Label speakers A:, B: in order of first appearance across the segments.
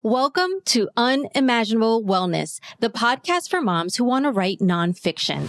A: Welcome to Unimaginable Wellness, the podcast for moms who want to write nonfiction.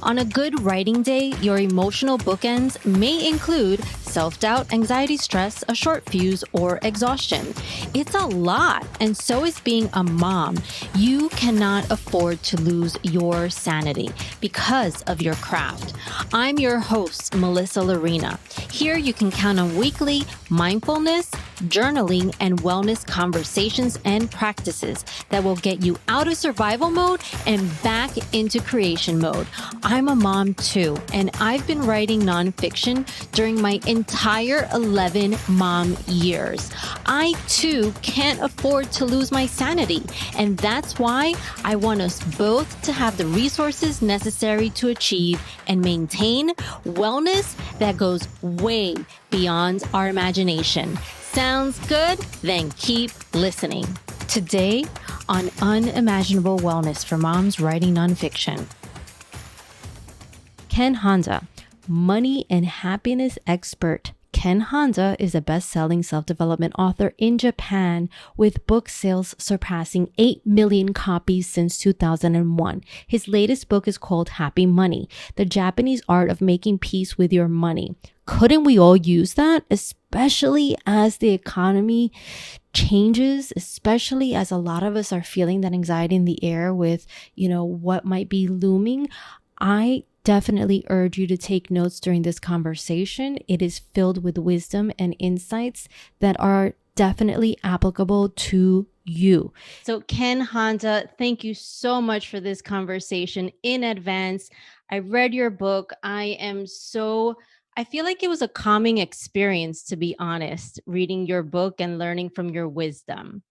A: On a good writing day, your emotional bookends may include self-doubt, anxiety, stress, a short fuse, or exhaustion. It's a lot, and so is being a mom. You cannot afford to lose your sanity because of your craft. I'm your host, Melissa Lorena. Here you can count on weekly mindfulness, journaling, and wellness conversations and practices that will get you out of survival mode and back into creation mode. I'm a mom too, and I've been writing nonfiction during my entire 11 mom years. I too can't afford to lose my sanity, and that's why I want us both to have the resources necessary to achieve and maintain wellness that goes way beyond our imagination. Sounds good? Then keep listening. Today on Unimaginable Wellness for Moms Writing Nonfiction. Ken Honda, money and happiness expert. Ken Honda is a best-selling self-development author in Japan with book sales surpassing 8 million copies since 2001. His latest book is called Happy Money, The Japanese Art of Making Peace with Your Money. Couldn't we all use that, especially as the economy changes, especially as a lot of us are feeling that anxiety in the air with, what might be looming? I definitely urge you to take notes during this conversation. It is filled with wisdom and insights that are definitely applicable to you. So Ken Honda, thank you so much for this conversation in advance. I read your book. I feel like it was a calming experience, to be honest, reading your book and learning from your wisdom.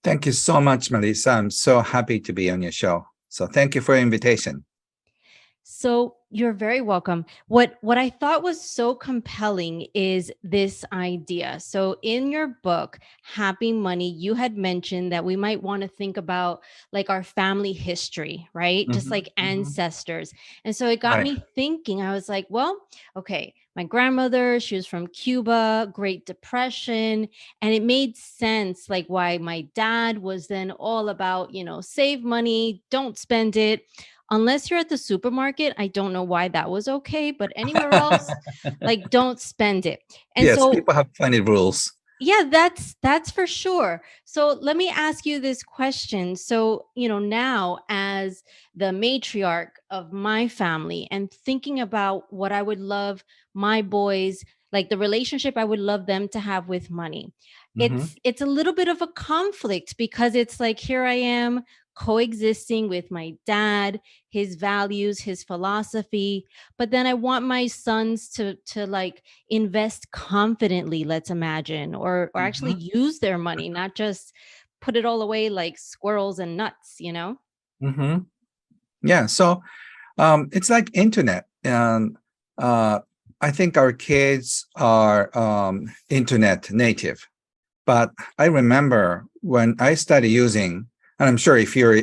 B: Thank you so much, Melissa. I'm so happy to be on your show. So thank you for your invitation.
A: So you're very welcome. What I thought was so compelling is this idea. So in your book, Happy Money, you had mentioned that we might want to think about like our family history, right? Just like ancestors. And so it got me thinking. I was like, well, okay, my grandmother, she was from Cuba, Great Depression, and it made sense like why my dad was then all about, save money, don't spend it. Unless you're at the supermarket, I don't know why that was okay, but anywhere else, like don't spend it.
B: And yes, so people have funny rules.
A: Yeah, that's for sure. So let me ask you this question. So, now as the matriarch of my family and thinking about what I would love my boys, like the relationship I would love them to have with money. It's a little bit of a conflict because it's like, here I am coexisting with my dad, his values, his philosophy, but then I want my sons to like invest confidently, let's imagine, or actually use their money, not just put it all away like squirrels and nuts,
B: Yeah. So it's like internet. And I think our kids are internet native. But I remember when I started using, and I'm sure if you're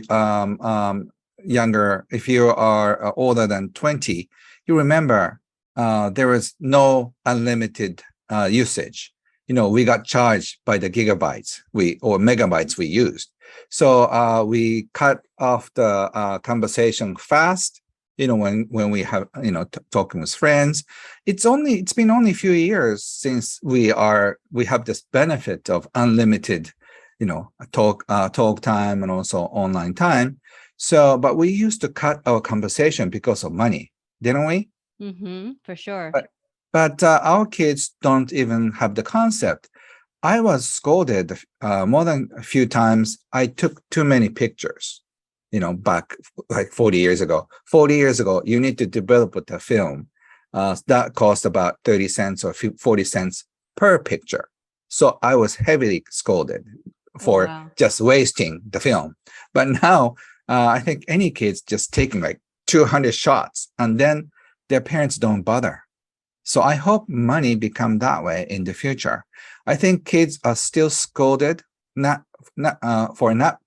B: younger, if you are older than 20, you remember there was no unlimited usage. We got charged by the gigabytes or megabytes we used. So we cut off the conversation fast. When we have talking with friends. It's been only a few years since we have this benefit of unlimited talk time and also online time. So, but we used to cut our conversation because of money, didn't we?
A: For sure.
B: But our kids don't even have the concept. I was scolded more than a few times. I took too many pictures, back like 40 years ago. 40 years ago, you need to develop a film that cost about 30 cents or 40 cents per picture. So I was heavily scolded for just wasting the film. But now I think any kid's just taking like 200 shots and then their parents don't bother. So I hope money become that way in the future. I think kids are still scolded for not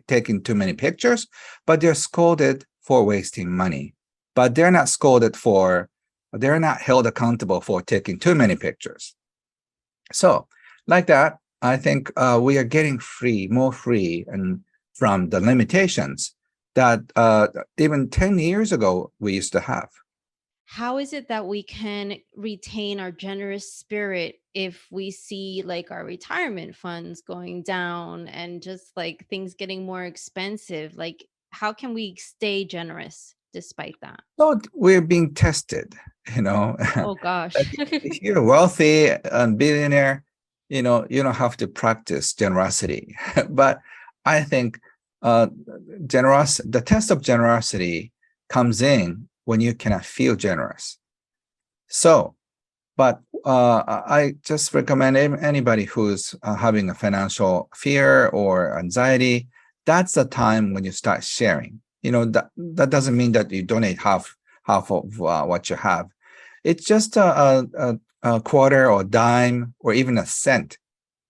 B: taking too many pictures, but they're scolded for wasting money. But they're not scolded for They're not held accountable for taking too many pictures. So, like that, I think we are getting free, more free, and from the limitations that even 10 years ago we used to have.
A: How is it that we can retain our generous spirit if we see like our retirement funds going down and just like things getting more expensive? Like, how can we stay generous despite that?
B: So we're being tested, you know.
A: Oh gosh.
B: Like if you're wealthy and billionaire, you don't have to practice generosity. But I think uh, the test of generosity comes in when you cannot feel generous. So, but I just recommend anybody who's having a financial fear or anxiety, that's the time when you start sharing. That doesn't mean that you donate half of what you have. It's just a quarter or dime or even a cent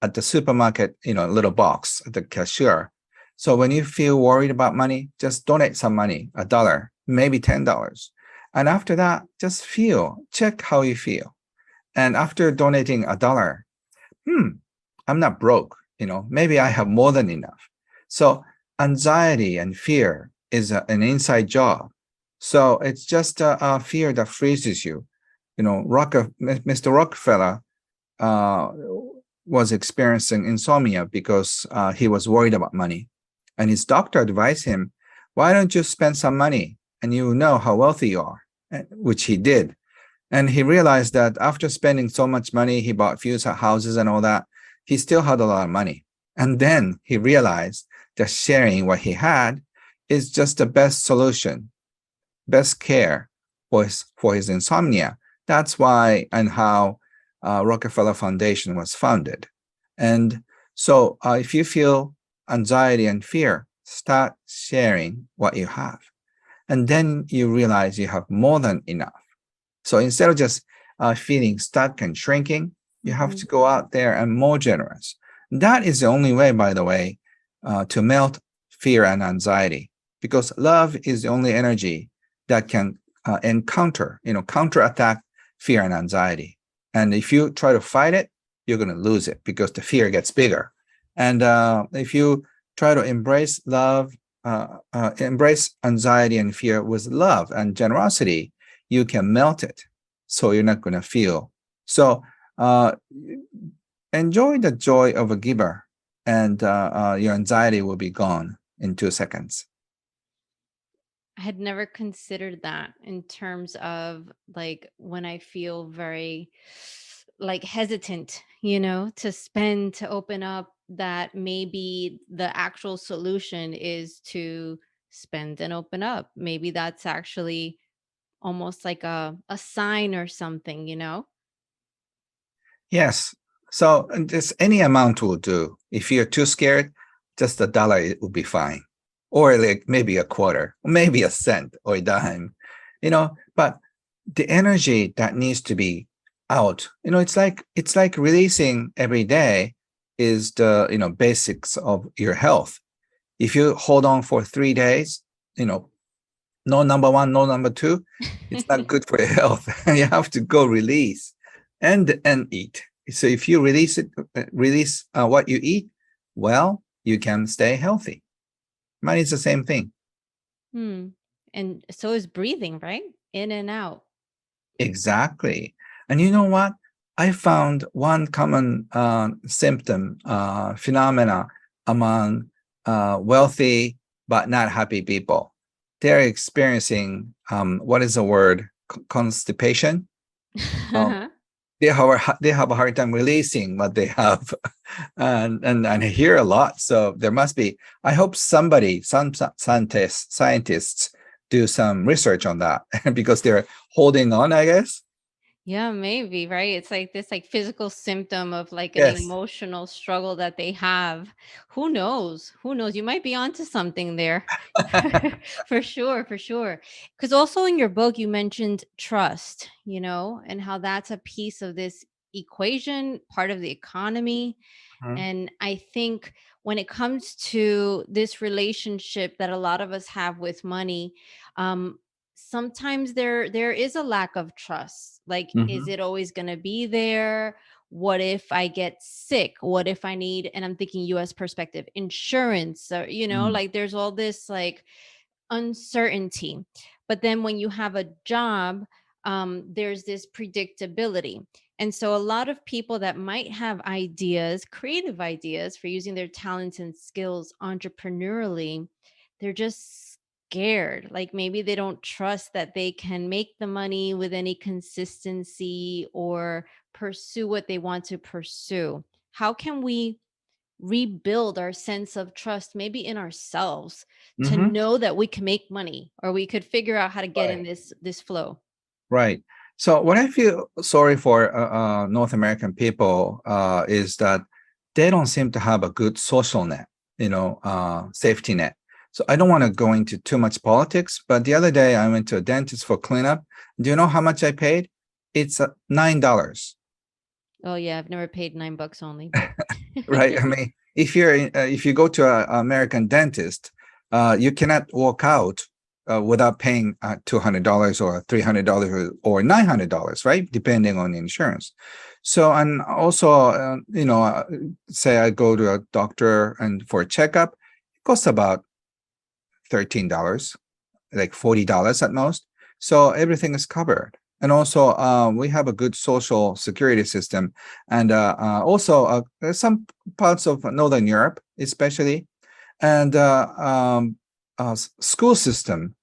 B: at the supermarket, a little box at the cashier. So when you feel worried about money, just donate some money, $1, maybe $10. And after that, just check how you feel. And after donating $1, I'm not broke, maybe I have more than enough. So anxiety and fear is an inside job. So it's just a fear that freezes you. Mr. Rockefeller uh, was experiencing insomnia because he was worried about money. And his doctor advised him, why don't you spend some money and you know how wealthy you are, which he did. And he realized that after spending so much money, he bought few houses and all that, he still had a lot of money. And then he realized that sharing what he had is just the best solution, best care for his insomnia. That's why and how Rockefeller Foundation was founded. And so if you feel anxiety and fear, start sharing what you have. And then you realize you have more than enough. So instead of just feeling stuck and shrinking, you have to go out there and more generous. That is the only way, by the way, to melt fear and anxiety, because love is the only energy that can counterattack fear and anxiety. And if you try to fight it, you're going to lose it because the fear gets bigger. And if you try to embrace love, embrace anxiety and fear with love and generosity, you can melt it. So you're not going to feel. So enjoy the joy of a giver, and your anxiety will be gone in 2 seconds.
A: I had never considered that in terms of like when I feel very like hesitant, to spend, to open up, that maybe the actual solution is to spend and open up. Maybe that's actually almost like a sign or something.
B: Yes. So just any amount will do. If you're too scared, just $1 it will be fine. Or like maybe a quarter, or maybe a cent or a dime, but the energy that needs to be out, it's like releasing every day is the basics of your health. If you hold on for 3 days, no number one, no number two, it's not good for your health. You have to go release and eat. So if you release what you eat, well, you can stay healthy. Money is the same thing.
A: Hmm. And so is breathing, right? In and out.
B: Exactly. And you know what? I found one common symptom, phenomena among wealthy but not happy people. They're experiencing what is the word? Constipation. Um, they have a hard time releasing what they have, and I hear a lot. So there must be. I hope some scientists do some research on that because they're holding on, I guess.
A: Yeah, maybe, right? It's like this like physical symptom of like an
B: Yes.
A: emotional struggle that they have. Who knows? Who knows? You might be onto something there. For sure, for sure. Because also in your book you mentioned trust, and how that's a piece of this equation, part of the economy.
B: Mhm.
A: And I think when it comes to this relationship that a lot of us have with money, um, sometimes there is a lack of trust. Like, is
B: Mhm.
A: it always going to be there? What if I get sick? What if I need, and I'm thinking US perspective, insurance, or
B: Mm.
A: like there's all this like uncertainty. But then when you have a job, there's this predictability. And so a lot of people that might have ideas, creative ideas for using their talents and skills entrepreneurially, they're just scared. Like maybe they don't trust that they can make the money with any consistency or pursue what they want to pursue. How can we rebuild our sense of trust, maybe in ourselves, to
B: Mhm.
A: know that we can make money, or we could figure out how to get in
B: Right.
A: this flow?
B: Right. So what I feel sorry for North American people is that they don't seem to have a good social net, safety net. So I don't want to go into too much politics, but the other day I went to a dentist for cleanup. Do you know how much I paid? It's $9,
A: Oh yeah, I've never paid $9 only, but
B: right? I mean, if you go to an American dentist, you cannot walk out without paying $200 or $300 or $900, right? Depending on the insurance. So, and also, say I go to a doctor and for a checkup, it costs about $13, like $40 at most. So everything is covered. And also, we have a good social security system. And also, there's some parts of Northern Europe, especially, and school system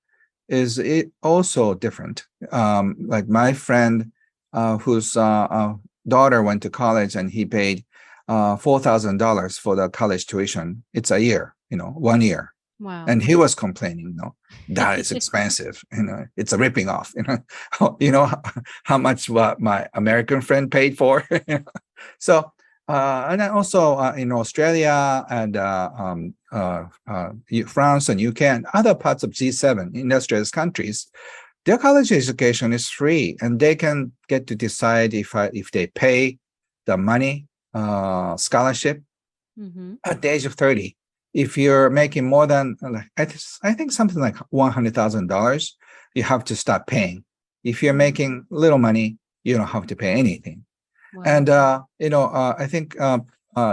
B: is it also different. Like my friend, whose daughter went to college, and he paid $4,000 for the college tuition. It's a year, 1 year,
A: wow.
B: and he was complaining, that is expensive. It's a ripping off. You know how much what my American friend paid for. So, and then also in Australia and France and UK and other parts of G7 industrialist countries, their college education is free, and they can get to decide if they pay the money scholarship
A: Hmm.
B: at the age of 30. If you're making more than, like, I think something like $100,000, you have to start paying. If you're making little money, you don't have to pay anything.
A: Wow.
B: And I think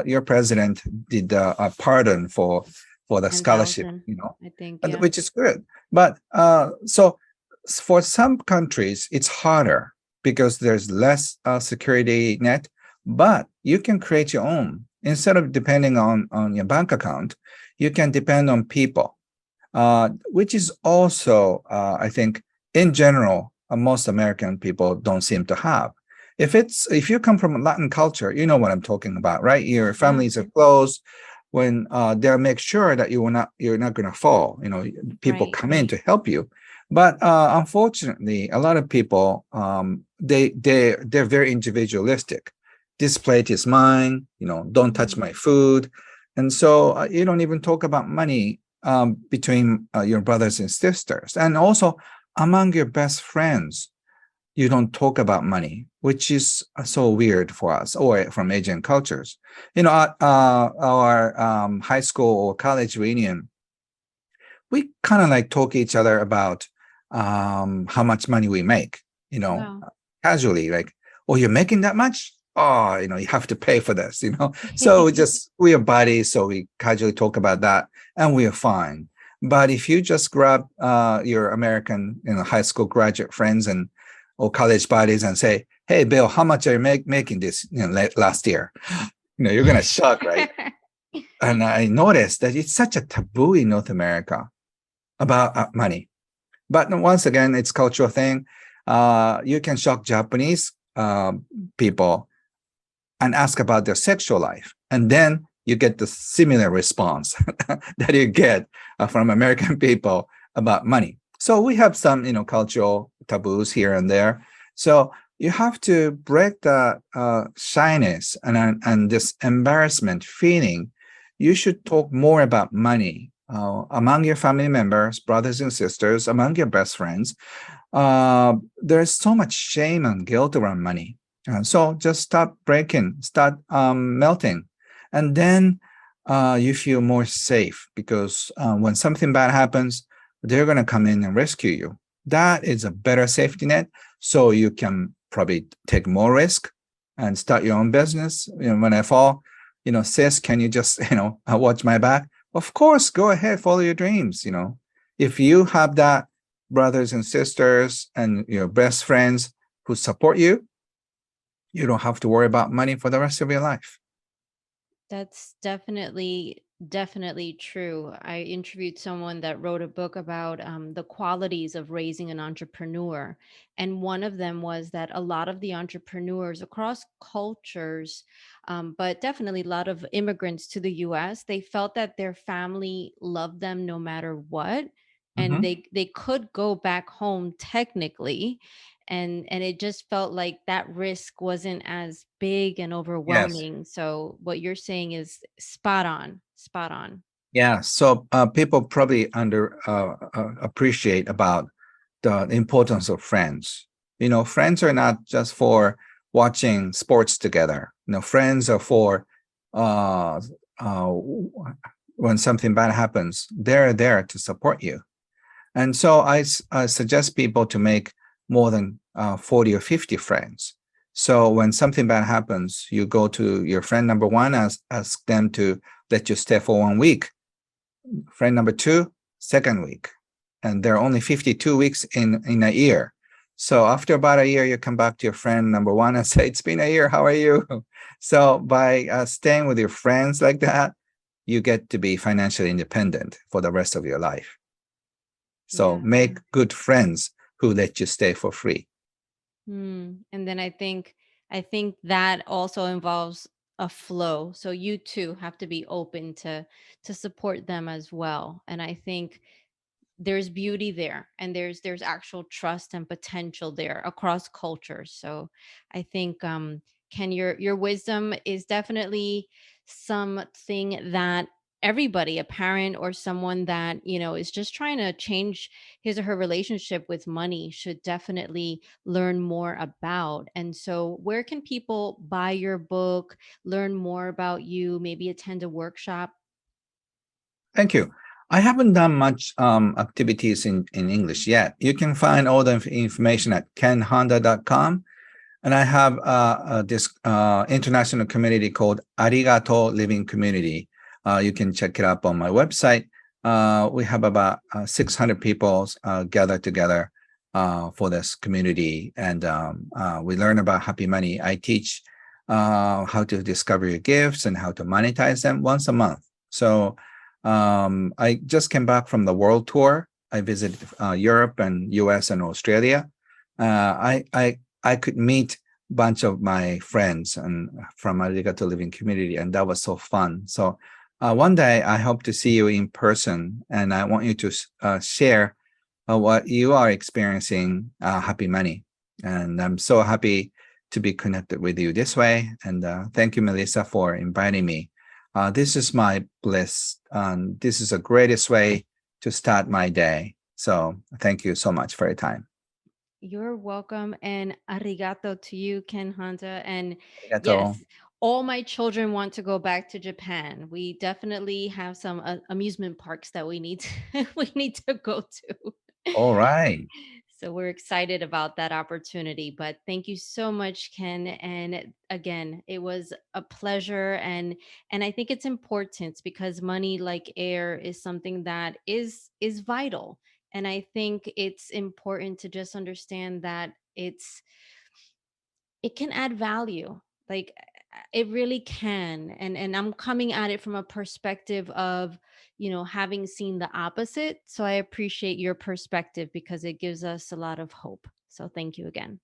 B: your president did a pardon for the scholarship,
A: 10,000, I think. Yeah.
B: which is good. But so for some countries, it's harder because there's less security net. But you can create your own instead of depending on your bank account. You can depend on people, which is also, I think, in general, most American people don't seem to have. If you come from a Latin culture, you know what I'm talking about, right? Your
A: Yeah.
B: families are close. When they'll make sure that you're not going to fall. People
A: Right.
B: come in to help you. But unfortunately, a lot of people they're very individualistic. This plate is mine. Don't touch
A: Hmm.
B: my food, and so you don't even talk about money between your brothers and sisters, and also among your best friends you don't talk about money, which is so weird for us or from Asian cultures. Our high school or college reunion, we kind of like talk each other about how much money we make,
A: Wow.
B: casually, like, oh, you're making that much? Oh, you have to pay for this, So we are buddies, so we casually talk about that, and we are fine. But if you just grab your American, high school graduate friends and or college buddies and say, "Hey, Bill, how much are you making this last year?" You're gonna shock, right? And I noticed that it's such a taboo in North America about money. But once again, it's cultural thing. You can shock Japanese people and ask about their sexual life, and then you get the similar response that you get from American people about money. So we have some, cultural taboos here and there. So you have to break the shyness and this embarrassment feeling. You should talk more about money among your family members, brothers and sisters, among your best friends. There's so much shame and guilt around money. So just start breaking, start melting. And then you feel more safe because when something bad happens, they're going to come in and rescue you. That is a better safety net. So you can probably take more risk and start your own business. When I fall, sis, can you just, watch my back? Of course, go ahead, follow your dreams. If you have that brothers and sisters and your best friends who support you, you don't have to worry about money for the rest of your life.
A: That's definitely true. I interviewed someone that wrote a book about the qualities of raising an entrepreneur. And one of them was that a lot of the entrepreneurs across cultures, but definitely a lot of immigrants to the US, they felt that their family loved them no matter what. And
B: Mhm.
A: they could go back home technically, and it just felt like that risk wasn't as big and
B: Yes.
A: overwhelming. So what you're saying is spot on, spot on.
B: Yeah. So people probably under appreciate about the importance of friends. Friends are not just for watching sports together. Friends are for uh, uh, when something bad happens, they're there to support you. And so I suggest people to make more than 40 or 50 friends. So when something bad happens, you go to your friend number one, ask them to let you stay for 1 week. Friend number two, second week. And there are only 52 weeks in a year. So after about a year, you come back to your friend number one and say, it's been a year, how are you? So by staying with your friends like that, you get to be financially independent for the rest of your life. So
A: Yeah.
B: make good friends who let you stay for free.
A: And then I think that also involves a flow. So you too have to be open to support them as well. And I think there's beauty there, and there's actual trust and potential there across cultures. So I think Ken, your wisdom is definitely something that everybody, a parent or someone that is just trying to change his or her relationship with money, should definitely learn more about. And so where can people buy your book, learn more about you, maybe attend a workshop?
B: Thank you. I haven't done much activities in English yet. You can find all the information at kenhonda.com. And I have this international community called Arigato Living Community. You can check it up on my website. We have about 600 people gathered together for this community. And we learn about happy money. I teach how to discover your gifts and how to monetize them once a month. So I just came back from the world tour. I visited Europe and US and Australia. I could meet a bunch of my friends and from Arigato Living Community, and that was so fun. So one day I hope to see you in person, and I want you to share what you are experiencing, happy money. And I'm so happy to be connected with you this way. And thank you, Melissa, for inviting me. This is my bliss. This is the greatest way to start my day. So thank you so much for your time.
A: You're welcome, and arigato to you, Ken Honda. And
B: Arigato.
A: yes, all my children want to go back to Japan. We definitely have some amusement parks that we need to, we need to go to.
B: All right.
A: So we're excited about that opportunity. But thank you so much, Ken. And again, it was a pleasure. And I think it's important because money, like air, is something that is vital. And I think it's important to just understand that it can add value. Like it really can. And I'm coming at it from a perspective of having seen the opposite. So I appreciate your perspective because it gives us a lot of hope. So thank you again.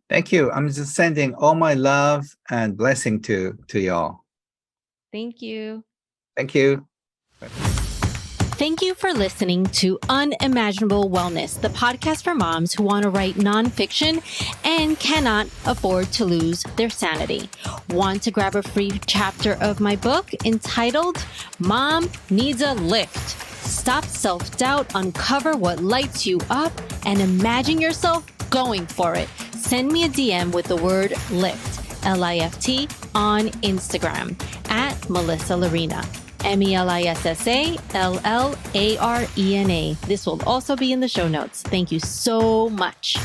B: Thank you. I'm just sending all my love and blessing to y'all.
A: Thank you.
B: Thank you.
A: Thank you for listening to Unimaginable Wellness, the podcast for moms who want to write nonfiction and cannot afford to lose their sanity. Want to grab a free chapter of my book entitled Mom Needs a Lift? Stop self-doubt, uncover what lights you up, and imagine yourself going for it. Send me a DM with the word LIFT, LIFT, on Instagram at Melissa Larina. MELISSALLARENA. This will also be in the show notes. Thank you so much.